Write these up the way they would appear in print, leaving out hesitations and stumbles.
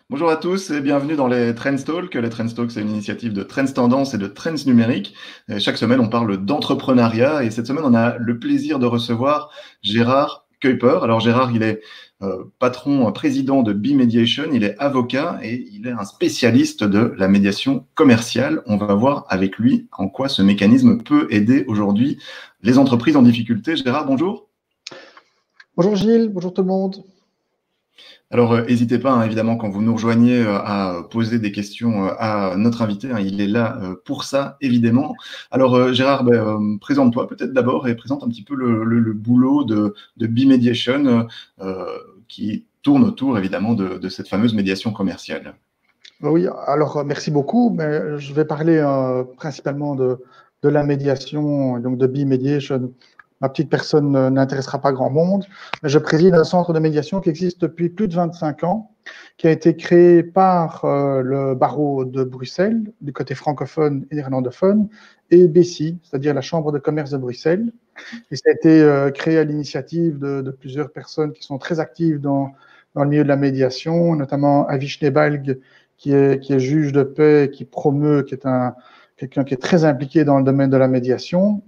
Bonjour à tous et bienvenue dans les Trends Talk. Les Trends Talk, c'est une initiative de Trends Tendance et de Trends Numérique. Et chaque semaine, on parle d'entrepreneuriat et cette semaine, on a le plaisir de recevoir Gérard Kuiper. Alors Gérard, il est patron, président de B-Mediation, il est avocat et il est un spécialiste de la médiation commerciale. On va voir avec lui en quoi ce mécanisme peut aider aujourd'hui les entreprises en difficulté. Gérard, bonjour. Bonjour Gilles, bonjour tout le monde. Alors, n'hésitez pas, hein, évidemment, quand vous nous rejoignez, à poser des questions à notre invité, hein, il est là pour ça, évidemment. Alors, Gérard, présente-toi peut-être d'abord et présente un petit peu le boulot de B-Mediation qui tourne autour, évidemment, de cette fameuse médiation commerciale. Oui, alors merci beaucoup, mais je vais parler principalement de la médiation, donc de B-Mediation. Ma petite personne n'intéressera pas grand monde, mais je préside un centre de médiation qui existe depuis plus de 25 ans, qui a été créé par le barreau de Bruxelles, du côté francophone et néerlandophone, et BECI, c'est-à-dire la Chambre de commerce de Bruxelles. Et ça a été créé à l'initiative de plusieurs personnes qui sont très actives dans le milieu de la médiation, notamment Avi Schneebalg, qui est juge de paix, qui promeut, qui est quelqu'un qui est très impliqué dans le domaine de la médiation.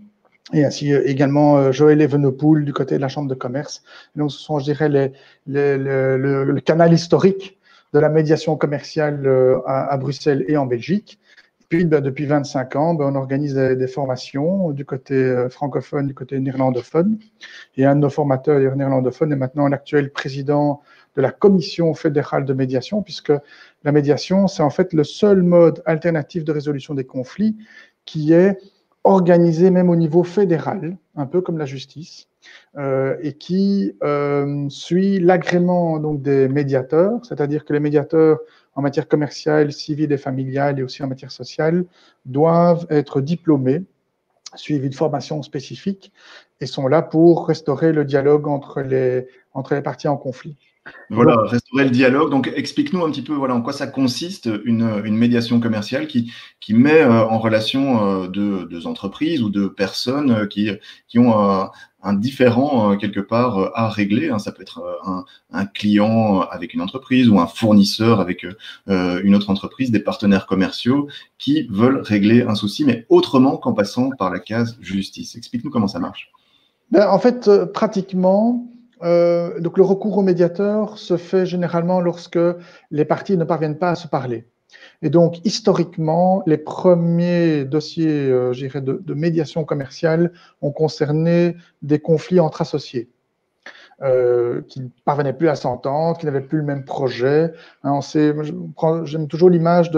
Et ainsi également Joël Evenepoel du côté de la Chambre de commerce. Donc, ce sont, je dirais, le canal historique de la médiation commerciale à Bruxelles et en Belgique. Puis, depuis 25 ans, on organise des formations du côté francophone, du côté néerlandophone. Et un de nos formateurs néerlandophones est maintenant l'actuel président de la Commission fédérale de médiation, puisque la médiation, c'est en fait le seul mode alternatif de résolution des conflits qui est organisé même au niveau fédéral, un peu comme la justice, et qui suit l'agrément donc des médiateurs, c'est-à-dire que les médiateurs en matière commerciale, civile et familiale et aussi en matière sociale doivent être diplômés, suivis de formation spécifique et sont là pour restaurer le dialogue entre les parties en conflit. Voilà, restaurer le dialogue. Donc, explique-nous un petit peu voilà, en quoi ça consiste, une médiation commerciale qui met en relation deux entreprises ou deux personnes qui ont un différend quelque part à régler, hein. Ça peut être un client avec une entreprise ou un fournisseur avec une autre entreprise, des partenaires commerciaux qui veulent régler un souci, mais autrement qu'en passant par la case justice. Explique-nous comment ça marche. En fait, pratiquement, donc le recours au médiateur se fait généralement lorsque les parties ne parviennent pas à se parler. Et donc, historiquement, les premiers dossiers, je dirais, de médiation commerciale ont concerné des conflits entre associés. Qui ne parvenaient plus à s'entendre, qui n'avaient plus le même projet. Hein, j'aime toujours l'image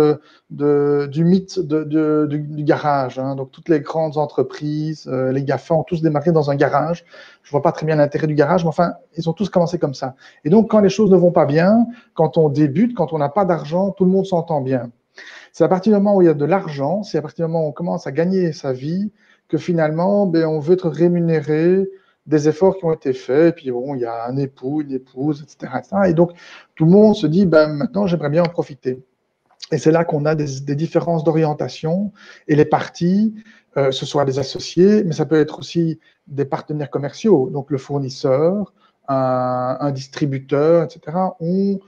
du mythe du garage. Hein. Donc, toutes les grandes entreprises, les GAFA ont tous démarré dans un garage. Je ne vois pas très bien l'intérêt du garage, mais enfin, ils ont tous commencé comme ça. Et donc, quand les choses ne vont pas bien, quand on débute, quand on n'a pas d'argent, tout le monde s'entend bien. C'est à partir du moment où il y a de l'argent, c'est à partir du moment où on commence à gagner sa vie, que finalement, on veut être rémunéré des efforts qui ont été faits, et puis bon, il y a un époux, une épouse, etc. Et donc, tout le monde se dit, maintenant, j'aimerais bien en profiter. Et c'est là qu'on a des différences d'orientation, et les parties, ce soit des associés, mais ça peut être aussi des partenaires commerciaux, donc le fournisseur, un distributeur, etc., ont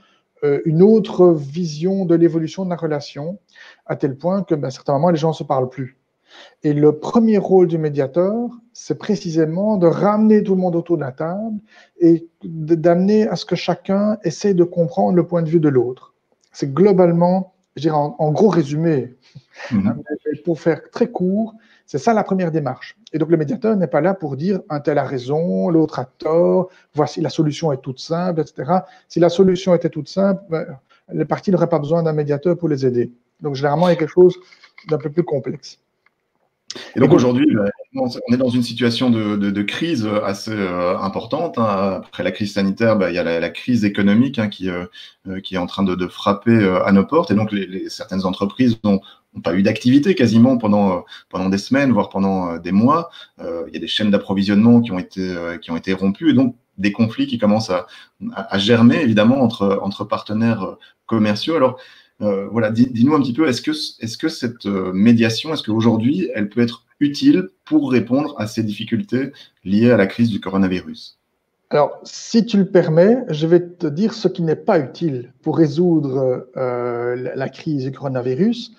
une autre vision de l'évolution de la relation, à tel point que, à certains moments, les gens ne se parlent plus. Et le premier rôle du médiateur, c'est précisément de ramener tout le monde autour de la table et d'amener à ce que chacun essaie de comprendre le point de vue de l'autre. C'est globalement, je dirais en gros résumé, pour faire très court, c'est ça la première démarche. Et donc le médiateur n'est pas là pour dire un tel a raison, l'autre a tort, voici la solution est toute simple, etc. Si la solution était toute simple, les parties n'auraient pas besoin d'un médiateur pour les aider. Donc généralement, il y a quelque chose d'un peu plus complexe. Et donc aujourd'hui, on est dans une situation de crise assez importante. Hein. Après la crise sanitaire, il y a la crise économique qui est en train de frapper à nos portes. Et donc certaines entreprises n'ont pas eu d'activité quasiment pendant des semaines, voire pendant des mois. Il y a des chaînes d'approvisionnement qui ont été rompues. Et donc des conflits qui commencent à germer évidemment entre partenaires commerciaux. Alors, voilà, dis-nous un petit peu, est-ce que cette médiation, est-ce qu'aujourd'hui, elle peut être utile pour répondre à ces difficultés liées à la crise du coronavirus? Alors, si tu le permets, je vais te dire ce qui n'est pas utile pour résoudre la crise du coronavirus.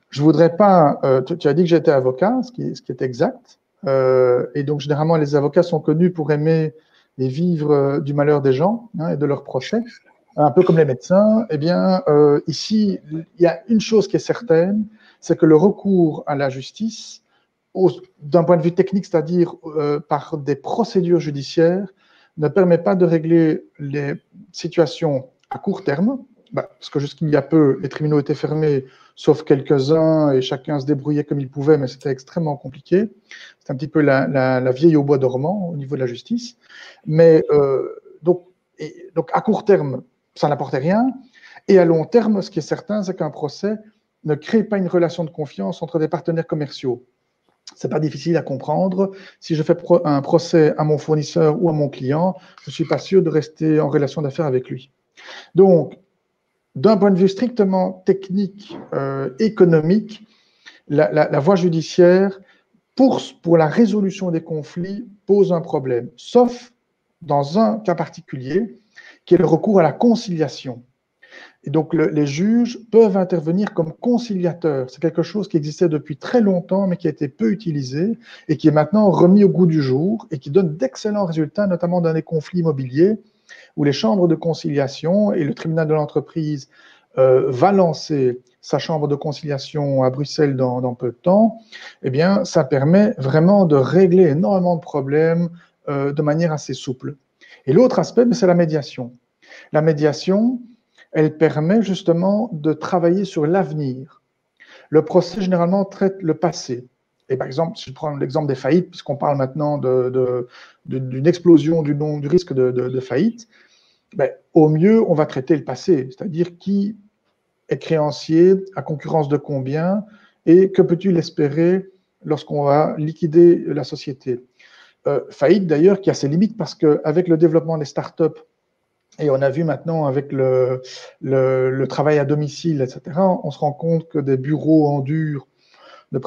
Je voudrais pas. Tu as dit que j'étais avocat, ce qui est exact. Et donc, généralement, les avocats sont connus pour aimer et vivre du malheur des gens, hein, et de leurs procès, un peu comme les médecins. Eh bien, ici, il y a une chose qui est certaine, c'est que le recours à la justice, d'un point de vue technique, c'est-à-dire par des procédures judiciaires, ne permet pas de régler les situations à court terme, parce que jusqu'il y a peu, les tribunaux étaient fermés, sauf quelques-uns, et chacun se débrouillait comme il pouvait, mais c'était extrêmement compliqué. C'est un petit peu la vieille au bois dormant au niveau de la justice. Mais donc, à court terme, ça n'apportait rien. Et à long terme, ce qui est certain, c'est qu'un procès ne crée pas une relation de confiance entre des partenaires commerciaux. C'est pas difficile à comprendre. Si je fais un procès à mon fournisseur ou à mon client, je ne suis pas sûr de rester en relation d'affaires avec lui. Donc, d'un point de vue strictement technique, économique, la voie judiciaire, pour la résolution des conflits, pose un problème, sauf dans un cas particulier, qui est le recours à la conciliation. Et donc, les juges peuvent intervenir comme conciliateurs. C'est quelque chose qui existait depuis très longtemps, mais qui a été peu utilisé et qui est maintenant remis au goût du jour et qui donne d'excellents résultats, notamment dans les conflits immobiliers, où les chambres de conciliation et le tribunal de l'entreprise va lancer sa chambre de conciliation à Bruxelles dans peu de temps. Eh bien, ça permet vraiment de régler énormément de problèmes de manière assez souple. Et l'autre aspect, c'est la médiation. La médiation, elle permet justement de travailler sur l'avenir. Le procès, généralement, traite le passé. Et par exemple, si je prends l'exemple des faillites, puisqu'on parle maintenant d'une explosion du risque de faillite, ben, au mieux, on va traiter le passé, c'est-à-dire qui est créancier, à concurrence de combien, et que peux-tu l'espérer lorsqu'on va liquider la société. Faillite, d'ailleurs, qui a ses limites, parce qu'avec le développement des startups, et on a vu maintenant avec le travail à domicile, etc., on se rend compte que des bureaux en dur ne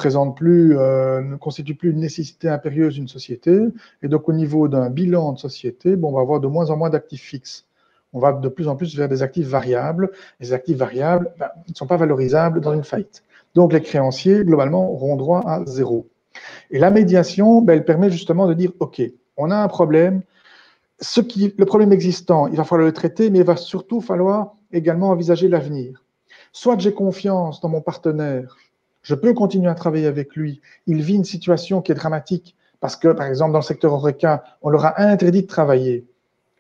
constituent plus une nécessité impérieuse d'une société. Et donc, au niveau d'un bilan de société, on va avoir de moins en moins d'actifs fixes. On va de plus en plus vers des actifs variables. Et ces actifs variables ne sont pas valorisables dans une faillite. Donc, les créanciers, globalement, auront droit à zéro. Et la médiation, elle permet justement de dire, OK, on a un problème, le problème existant, il va falloir le traiter, mais il va surtout falloir également envisager l'avenir. Soit j'ai confiance dans mon partenaire, je peux continuer à travailler avec lui, il vit une situation qui est dramatique, parce que, par exemple, dans le secteur Horeca, on leur a interdit de travailler.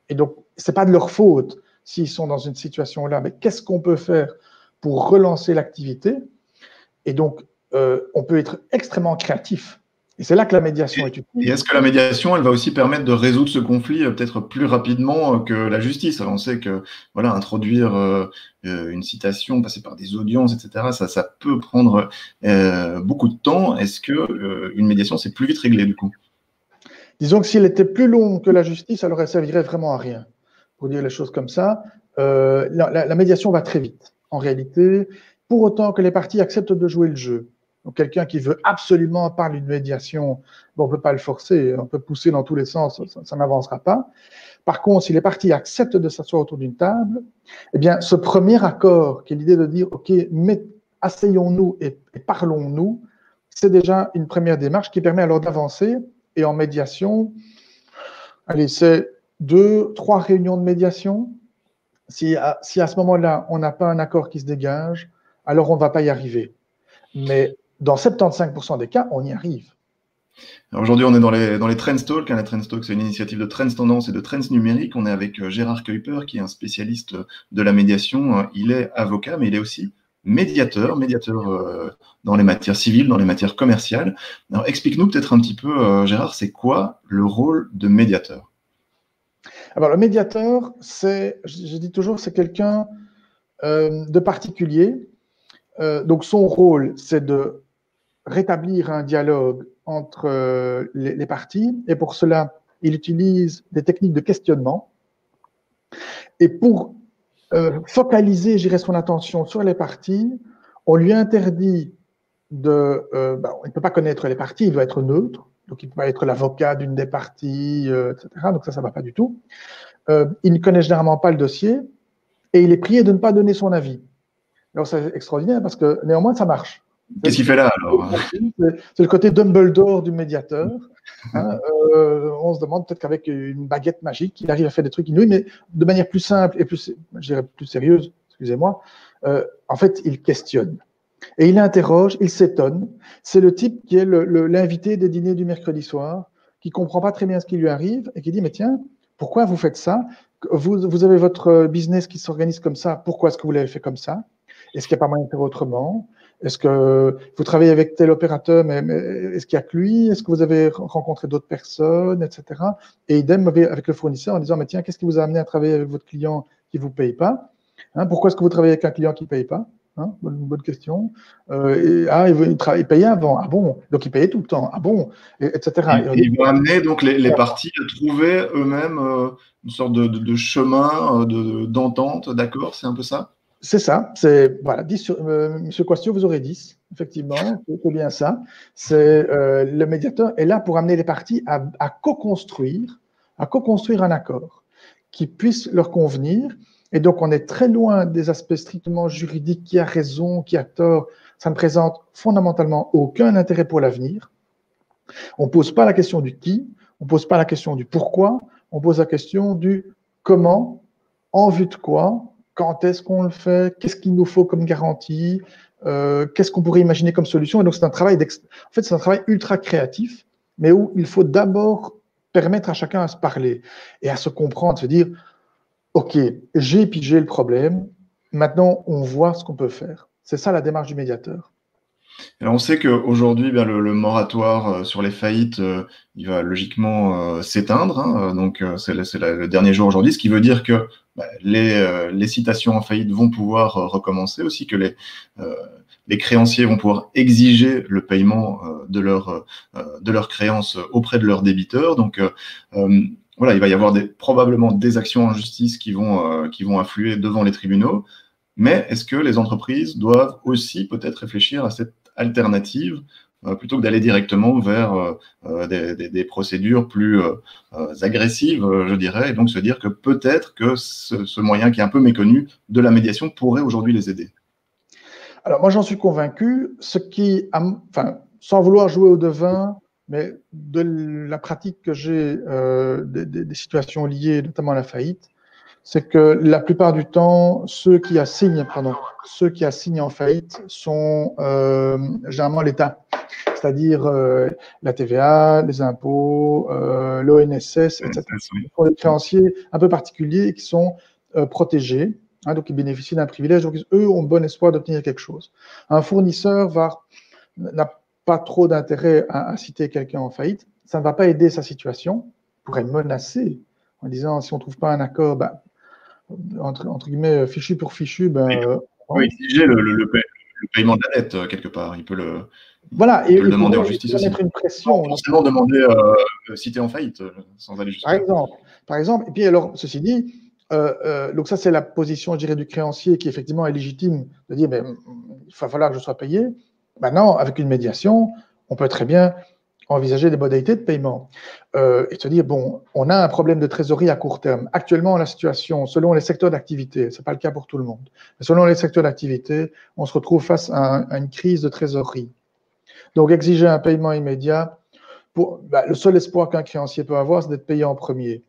Et donc, ce n'est pas de leur faute s'ils sont dans une situation-là, mais qu'est-ce qu'on peut faire pour relancer l'activité? Et donc, on peut être extrêmement créatif. Et c'est là que la médiation est utile. Et est-ce que la médiation, elle va aussi permettre de résoudre ce conflit peut-être plus rapidement que la justice? Alors, on sait que voilà, introduire une citation, passer par des audiences, etc., ça peut prendre beaucoup de temps. Est-ce que une médiation, c'est plus vite réglé du coup? Disons que s'il était plus long que la justice, alors elle servirait vraiment à rien. Pour dire les choses comme ça, la médiation va très vite, en réalité, pour autant que les parties acceptent de jouer le jeu. Donc, quelqu'un qui veut absolument parler d'une médiation, on ne peut pas le forcer, on peut pousser dans tous les sens, ça n'avancera pas. Par contre, si les parties acceptent de s'asseoir autour d'une table, eh bien, ce premier accord, qui est l'idée de dire, OK, asseyons-nous et parlons-nous, c'est déjà une première démarche qui permet alors d'avancer. Et en médiation, allez, c'est 2-3 réunions de médiation. Si à ce moment-là, on n'a pas un accord qui se dégage, alors on ne va pas y arriver. Mais dans 75% des cas, on y arrive. Aujourd'hui, on est dans les Trends Talk. La Trends Talk, c'est une initiative de Trends Tendance et de Trends Numérique. On est avec Gérard Kuiper, qui est un spécialiste de la médiation. Il est avocat, mais il est aussi médiateur dans les matières civiles, dans les matières commerciales. Alors, explique-nous peut-être un petit peu, Gérard, c'est quoi le rôle de médiateur? Alors, le médiateur, je dis toujours, c'est quelqu'un de particulier. Donc, son rôle, c'est de rétablir un dialogue entre les parties. Et pour cela, il utilise des techniques de questionnement. Et pour focaliser, j'irai son attention sur les parties, on lui interdit il ne peut pas connaître les parties, il doit être neutre. Donc, il peut pas être l'avocat d'une des parties, etc. Donc, ça ne va pas du tout. Il ne connaît généralement pas le dossier et il est prié de ne pas donner son avis. Alors, c'est extraordinaire parce que néanmoins, ça marche. Qu'est-ce qu'il fait là alors? C'est le côté Dumbledore du médiateur. Hein, on se demande peut-être qu'avec une baguette magique, il arrive à faire des trucs inouïs, mais de manière plus simple et plus, je dirais, plus sérieuse, excusez-moi. En fait, il questionne. Et il interroge, il s'étonne. C'est le type qui est l'invité des dîners du mercredi soir, qui ne comprend pas très bien ce qui lui arrive et qui dit, mais tiens, pourquoi vous faites ça? Vous avez votre business qui s'organise comme ça, pourquoi est-ce que vous l'avez fait comme ça? Est-ce qu'il n'y a pas moyen de faire autrement? Est-ce que vous travaillez avec tel opérateur, mais est-ce qu'il n'y a que lui? Est-ce que vous avez rencontré d'autres personnes, etc. Et idem avec le fournisseur en disant, mais tiens, qu'est-ce qui vous a amené à travailler avec votre client qui ne vous paye pas? Hein, pourquoi est-ce que vous travaillez avec un client qui ne paye pas? Hein, bonne question. Il payait avant. Ah bon? Donc, il payait tout le temps. Ah bon? Etc. Et ils vont amener donc les parties à trouver eux-mêmes une sorte de chemin d'entente, d'accord? C'est un peu ça? C'est ça. Voilà, 10 sur, Monsieur Quastio, vous aurez 10, effectivement. C'est bien ça. Le médiateur est là pour amener les parties à co-construire un accord qui puisse leur convenir. Et donc, on est très loin des aspects strictement juridiques, qui a raison, qui a tort. Ça ne présente fondamentalement aucun intérêt pour l'avenir. On ne pose pas la question du qui, on ne pose pas la question du pourquoi, on pose la question du comment, en vue de quoi, quand est-ce qu'on le fait, qu'est-ce qu'il nous faut comme garantie, qu'est-ce qu'on pourrait imaginer comme solution. Et donc, c'est un travail ultra créatif, mais où il faut d'abord permettre à chacun à se parler et à se comprendre, se dire, OK, j'ai pigé le problème, maintenant on voit ce qu'on peut faire. C'est ça la démarche du médiateur. Alors on sait qu'aujourd'hui, le moratoire sur les faillites, il va logiquement s'éteindre. Hein, donc c'est le dernier jour aujourd'hui, ce qui veut dire que les citations en faillite vont pouvoir recommencer, aussi que les créanciers vont pouvoir exiger le paiement de leurs créances auprès de leurs débiteurs. Donc voilà, il va y avoir probablement des actions en justice qui vont affluer devant les tribunaux. Mais est-ce que les entreprises doivent aussi peut-être réfléchir à cette alternative plutôt que d'aller directement vers des procédures plus agressives, je dirais, et donc se dire que peut-être que ce moyen qui est un peu méconnu de la médiation pourrait aujourd'hui les aider? Alors moi j'en suis convaincu, sans vouloir jouer au devin, mais de la pratique que j'ai des situations liées notamment à la faillite, c'est que la plupart du temps, ceux qui assignent en faillite sont généralement l'État, c'est-à-dire la TVA, les impôts, l'ONSS, etc. Ce sont des créanciers un peu particuliers qui sont protégés, hein, donc ils bénéficient d'un privilège, donc eux ont bon espoir d'obtenir quelque chose. Un fournisseur n'a pas trop d'intérêt à citer quelqu'un en faillite, ça ne va pas aider sa situation, il pourrait menacer en disant si on ne trouve pas un accord, entre guillemets, fichu pour fichu, peut exiger le paiement de la dette, quelque part. Il peut le demander en justice aussi. Mettre une pression. Sans forcément demander citer en faillite, sans aller jusqu'à Par exemple. Et puis alors, ceci dit, donc ça c'est la position, je dirais, du créancier qui effectivement est légitime de dire, il va falloir que je sois payé. Maintenant, avec une médiation, on peut très bien envisager des modalités de paiement et se dire, bon, on a un problème de trésorerie à court terme. Actuellement, la situation, selon les secteurs d'activité, ce n'est pas le cas pour tout le monde, mais selon les secteurs d'activité, on se retrouve face à une crise de trésorerie. Donc, exiger un paiement immédiat, le seul espoir qu'un créancier peut avoir, c'est d'être payé en premier.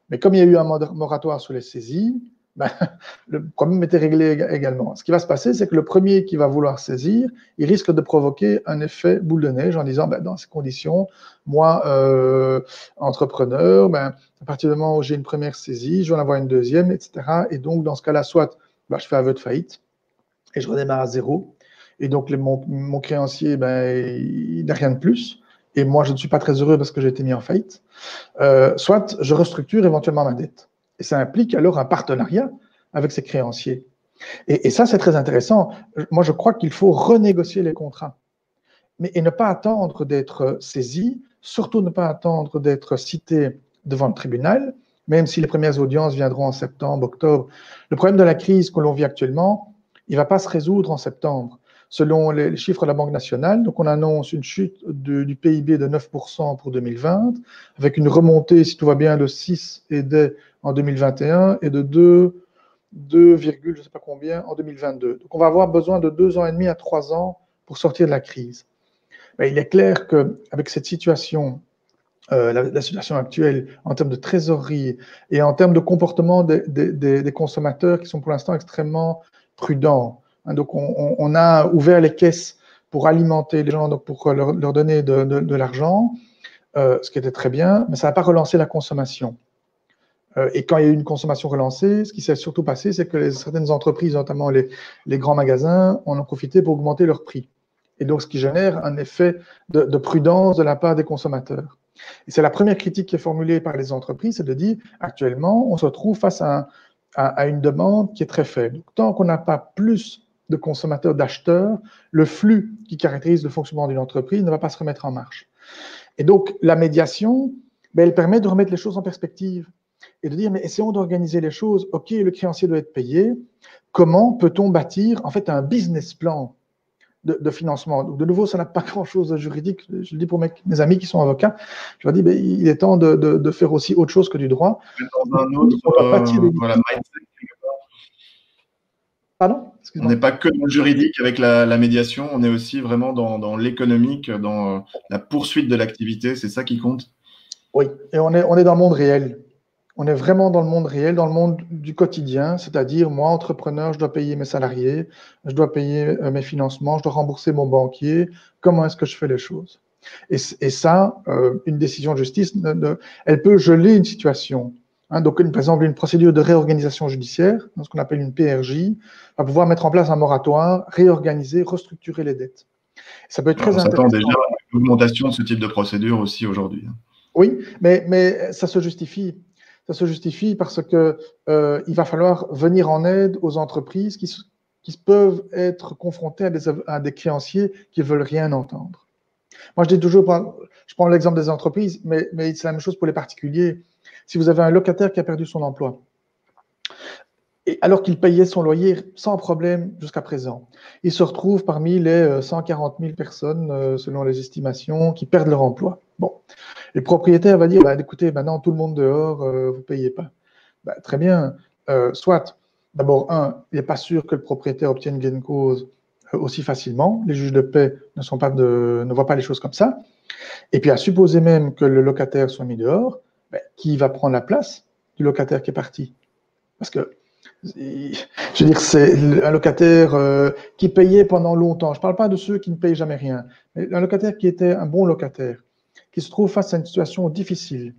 Mais comme il y a eu un moratoire sur les saisies, le problème était réglé également. Ce qui va se passer, c'est que le premier qui va vouloir saisir, il risque de provoquer un effet boule de neige en disant, dans ces conditions, moi, entrepreneur, à partir du moment où j'ai une première saisie, je vais en avoir une deuxième, etc. Et donc, dans ce cas-là, soit je fais aveu de faillite et je redémarre à zéro. Et donc, mon créancier, il n'a rien de plus. Et moi, je ne suis pas très heureux parce que j'ai été mis en faillite. Soit je restructure éventuellement ma dette. Et ça implique alors un partenariat avec ses créanciers. Et ça, c'est très intéressant. Moi, je crois qu'il faut renégocier les contrats. Et ne pas attendre d'être saisi, surtout ne pas attendre d'être cité devant le tribunal, même si les premières audiences viendront en septembre, octobre. Le problème de la crise que l'on vit actuellement, il ne va pas se résoudre en septembre. selon les chiffres de la Banque nationale. Donc, on annonce une chute du PIB de 9% pour 2020, avec une remontée, si tout va bien, de 6 et des en 2021 et de 2, je ne sais pas combien, en 2022. Donc, on va avoir besoin de 2 ans et demi à 3 ans pour sortir de la crise. Mais il est clair qu'avec cette situation, la situation actuelle en termes de trésorerie et en termes de comportement des consommateurs qui sont pour l'instant extrêmement prudents. Donc, on a ouvert les caisses pour alimenter les gens, donc pour leur donner de l'argent, ce qui était très bien, mais ça n'a pas relancé la consommation. Et quand il y a eu une consommation relancée, ce qui s'est surtout passé, c'est que certaines entreprises, notamment les grands magasins, en ont profité pour augmenter leurs prix. Et donc, ce qui génère un effet de prudence de la part des consommateurs. Et c'est la première critique qui est formulée par les entreprises, c'est de dire, actuellement, on se retrouve face à une demande qui est très faible. Donc, tant qu'on n'a pas plus de consommateurs, d'acheteurs, le flux qui caractérise le fonctionnement d'une entreprise ne va pas se remettre en marche. Et donc, la médiation, elle permet de remettre les choses en perspective et de dire, mais essayons d'organiser les choses. OK, le créancier doit être payé. Comment peut-on bâtir, en fait, un business plan de financement? Donc, de nouveau, ça n'a pas grand-chose de juridique. Je le dis pour mes amis qui sont avocats. Je leur dis, il est temps de faire aussi autre chose que du droit. Dans un autre mindset. Pardon? On n'est pas que dans le juridique avec la médiation, on est aussi vraiment dans l'économique, dans la poursuite de l'activité. C'est ça qui compte? Oui, et on est dans le monde réel. On est vraiment dans le monde réel, dans le monde du quotidien, c'est-à-dire moi, entrepreneur, je dois payer mes salariés, je dois payer mes financements, je dois rembourser mon banquier. Comment est-ce que je fais les choses? Et ça, une décision de justice, elle peut geler une situation. Donc, par exemple, une procédure de réorganisation judiciaire, ce qu'on appelle une PRJ, va pouvoir mettre en place un moratoire, réorganiser, restructurer les dettes. Ça peut être très intéressant. On s'attend déjà à une augmentation de ce type de procédure aussi aujourd'hui. Oui, mais ça se justifie. Ça se justifie parce que il va falloir venir en aide aux entreprises qui peuvent être confrontées à des créanciers qui ne veulent rien entendre. Moi, je dis toujours, je prends l'exemple des entreprises, mais c'est la même chose pour les particuliers. Si vous avez un locataire qui a perdu son emploi, et alors qu'il payait son loyer sans problème jusqu'à présent, il se retrouve parmi les 140 000 personnes, selon les estimations, qui perdent leur emploi. Bon, le propriétaire va dire, écoutez, maintenant tout le monde dehors, vous ne payez pas. Très bien, soit, d'abord, il n'est pas sûr que le propriétaire obtienne gain de cause aussi facilement. Les juges de paix ne voient pas les choses comme ça. Et puis, à supposer même que le locataire soit mis dehors, qui va prendre la place du locataire qui est parti? Parce que, je veux dire, c'est un locataire qui payait pendant longtemps. Je ne parle pas de ceux qui ne payent jamais rien, mais un locataire qui était un bon locataire, qui se trouve face à une situation difficile.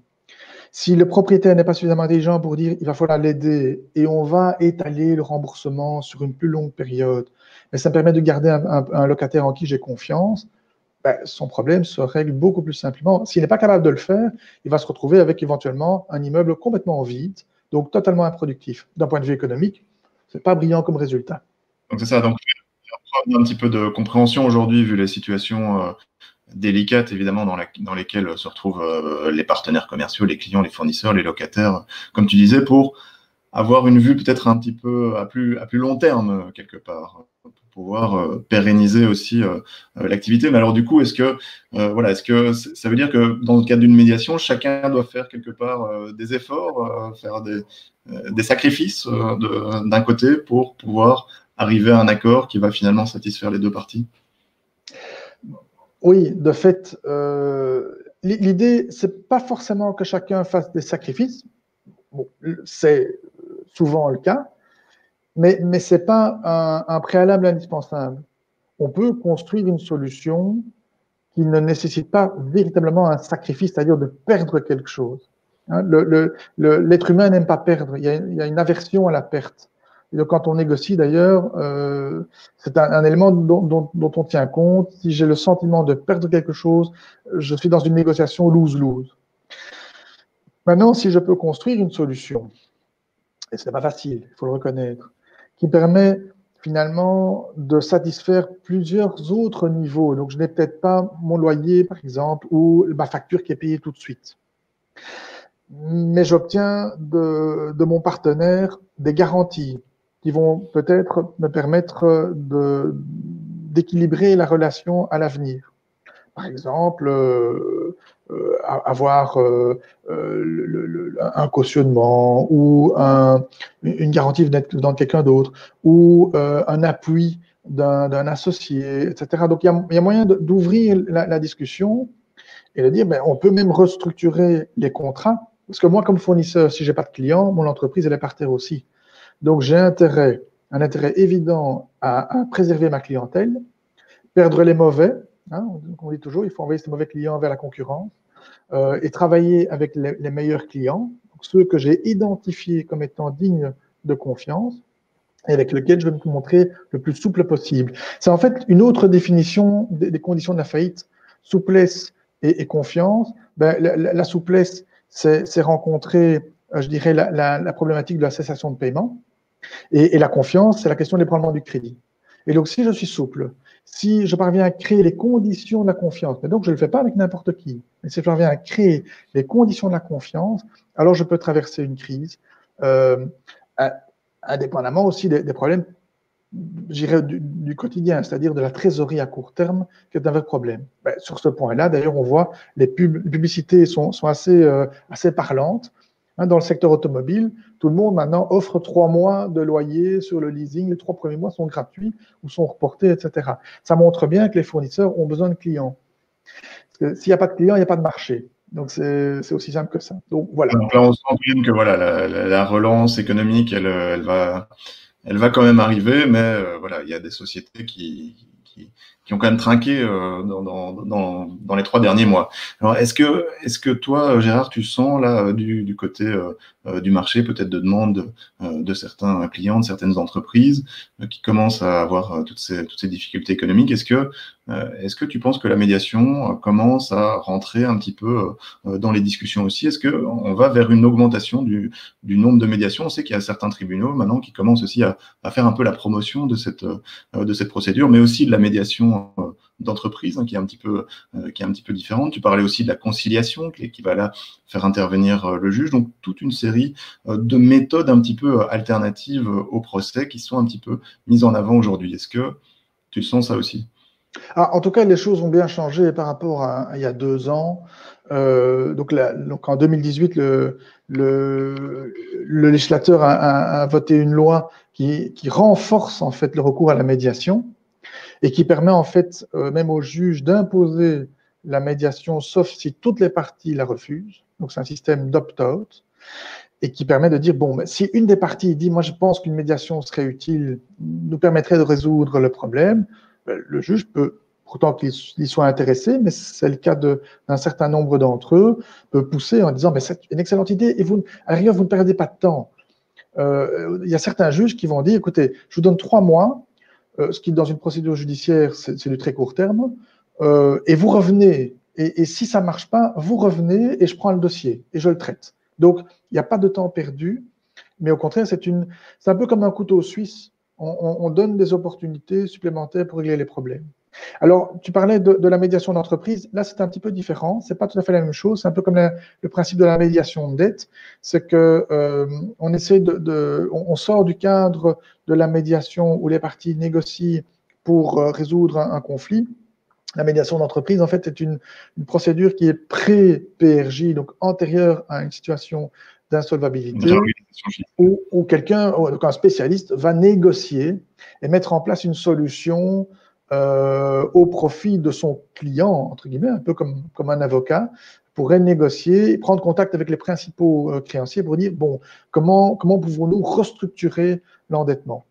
Si le propriétaire n'est pas suffisamment intelligent pour dire il va falloir l'aider et on va étaler le remboursement sur une plus longue période, mais ça me permet de garder un locataire en qui j'ai confiance, son problème se règle beaucoup plus simplement. S'il n'est pas capable de le faire, il va se retrouver avec éventuellement un immeuble complètement vide, donc totalement improductif. D'un point de vue économique, ce n'est pas brillant comme résultat. Donc c'est ça, donc preuve un petit peu de compréhension aujourd'hui vu les situations délicates évidemment dans lesquelles se retrouvent les partenaires commerciaux, les clients, les fournisseurs, les locataires, comme tu disais, pour avoir une vue peut-être un petit peu à plus long terme quelque part, pour pouvoir pérenniser aussi l'activité. Mais alors du coup, est-ce que ça veut dire que dans le cadre d'une médiation, chacun doit faire quelque part des efforts, faire des sacrifices d'un côté pour pouvoir arriver à un accord qui va finalement satisfaire les deux parties? Oui, de fait, l'idée, c'est pas forcément que chacun fasse des sacrifices. Bon, c'est souvent le cas, mais ce n'est pas un préalable indispensable. On peut construire une solution qui ne nécessite pas véritablement un sacrifice, c'est-à-dire de perdre quelque chose. L'être humain n'aime pas perdre, il y a une aversion à la perte. Et donc, quand on négocie, d'ailleurs, c'est un élément dont on tient compte. Si j'ai le sentiment de perdre quelque chose, je suis dans une négociation lose-lose. Maintenant, si je peux construire une solution, et ce n'est pas facile, il faut le reconnaître, qui permet finalement de satisfaire plusieurs autres niveaux. Donc, je n'ai peut-être pas mon loyer, par exemple, ou ma facture qui est payée tout de suite. Mais j'obtiens de mon partenaire des garanties qui vont peut-être me permettre d'équilibrer la relation à l'avenir. Par exemple, avoir un cautionnement ou une garantie dans quelqu'un d'autre ou un appui d'un associé, etc. Donc, il y a moyen d'ouvrir la discussion et de dire, ben, on peut même restructurer les contrats. Parce que moi, comme fournisseur, si je n'ai pas de clients, mon entreprise, elle est par terre aussi. Donc, j'ai un intérêt évident à préserver ma clientèle, perdre les mauvais. Hein, on dit toujours, il faut envoyer ces mauvais clients vers la concurrence et travailler avec les meilleurs clients, ceux que j'ai identifiés comme étant dignes de confiance et avec lesquels je vais me montrer le plus souple possible. C'est en fait une autre définition des conditions de la faillite, souplesse et confiance. Ben, la souplesse, c'est rencontrer, je dirais, la problématique de la cessation de paiement. Et la confiance, c'est la question de l'ébranlement du crédit. Et donc, si je suis souple, si je parviens à créer les conditions de la confiance, mais donc je ne le fais pas avec n'importe qui, mais si je parviens à créer les conditions de la confiance, alors je peux traverser une crise, indépendamment aussi des problèmes, je dirais, du quotidien, c'est-à-dire de la trésorerie à court terme, qui est un vrai problème. Ben, sur ce point-là, d'ailleurs, on voit les publicités sont assez parlantes. Dans le secteur automobile, tout le monde maintenant offre 3 mois de loyer sur le leasing. Les 3 premiers mois sont gratuits ou sont reportés, etc. Ça montre bien que les fournisseurs ont besoin de clients. S'il n'y a pas de clients, il n'y a pas de marché. Donc, c'est aussi simple que ça. Donc, voilà. Donc là, on sent bien que voilà, la relance économique, elle va quand même arriver, mais voilà, il y a des sociétés qui ont quand même trinqué dans les 3 derniers mois. Alors, est-ce que toi, Gérard, tu sens là du côté du marché, peut-être de demande de certains clients, de certaines entreprises qui commencent à avoir toutes ces difficultés économiques. Est-ce que tu penses que la médiation commence à rentrer un petit peu dans les discussions aussi? Est-ce qu'on va vers une augmentation du nombre de médiations? On sait qu'il y a certains tribunaux maintenant qui commencent aussi à faire un peu la promotion de cette procédure, mais aussi de la médiation d'entreprise, hein, qui est un petit peu différente. Tu parlais aussi de la conciliation qui va là faire intervenir le juge. Donc, toute une série de méthodes un petit peu alternatives au procès qui sont un petit peu mises en avant aujourd'hui. Est-ce que tu sens ça aussi? En tout cas, les choses ont bien changé par rapport à il y a 2 ans. Donc en 2018, le législateur a voté une loi qui renforce en fait le recours à la médiation et qui permet en fait même au juge d'imposer la médiation, sauf si toutes les parties la refusent. Donc c'est un système d'opt-out et qui permet de dire, bon, si une des parties dit, moi je pense qu'une médiation serait utile, nous permettrait de résoudre le problème, le juge peut, pourtant qu'il soit intéressé, mais c'est le cas d'un certain nombre d'entre eux, peut pousser en disant, mais c'est une excellente idée et vous, à la rigueur, vous ne perdez pas de temps. Il y a certains juges qui vont dire, écoutez, je vous donne 3 mois, ce qui dans une procédure judiciaire, c'est du très court terme, et vous revenez, et si ça ne marche pas, vous revenez et je prends le dossier et je le traite. Donc, il n'y a pas de temps perdu, mais au contraire, c'est un peu comme un couteau suisse. On donne des opportunités supplémentaires pour régler les problèmes. Alors, tu parlais de la médiation d'entreprise. Là, c'est un petit peu différent. C'est pas tout à fait la même chose. C'est un peu comme le principe de la médiation de dette. C'est que on essaie on sort du cadre de la médiation où les parties négocient pour résoudre un conflit. La médiation d'entreprise, en fait, est une procédure qui est pré-PRJ, donc antérieure à une situation d'insolvabilité, où quelqu'un, donc un spécialiste, va négocier et mettre en place une solution au profit de son client, entre guillemets, un peu comme un avocat, pourrait négocier, prendre contact avec les principaux créanciers pour dire, bon, comment pouvons-nous restructurer l'endettement?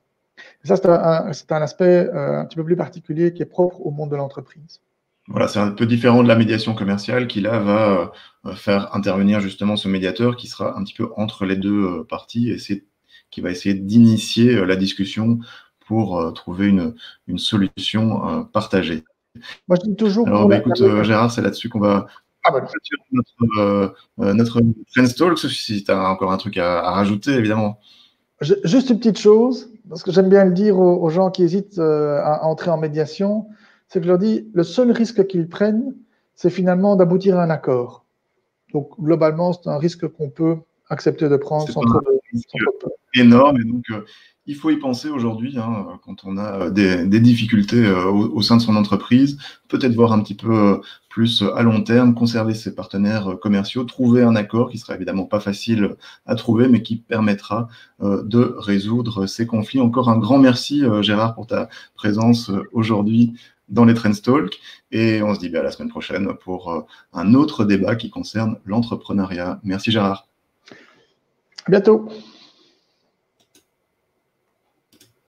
Ça, c'est un aspect un petit peu plus particulier qui est propre au monde de l'entreprise. Voilà, c'est un peu différent de la médiation commerciale qui, là, va faire intervenir justement ce médiateur qui sera un petit peu entre les deux parties et qui va essayer d'initier la discussion pour trouver une solution partagée. Moi, je dis toujours... Alors, écoute, Gérard, c'est là-dessus qu'on va notre Friends Talk, si tu as encore un truc à rajouter, évidemment. Juste une petite chose, parce que j'aime bien le dire aux gens qui hésitent à entrer en médiation, c'est que je leur dis, le seul risque qu'ils prennent, c'est finalement d'aboutir à un accord. Donc, globalement, c'est un risque qu'on peut accepter de prendre sans trop de peur. Énorme, et donc il faut y penser aujourd'hui, hein, quand on a des difficultés au sein de son entreprise, peut-être voir un petit peu plus à long terme, conserver ses partenaires commerciaux, trouver un accord qui sera évidemment pas facile à trouver, mais qui permettra de résoudre ces conflits. Encore un grand merci, Gérard, pour ta présence aujourd'hui dans les Trends Talk. Et on se dit à la semaine prochaine pour un autre débat qui concerne l'entrepreneuriat. Merci, Gérard. À bientôt.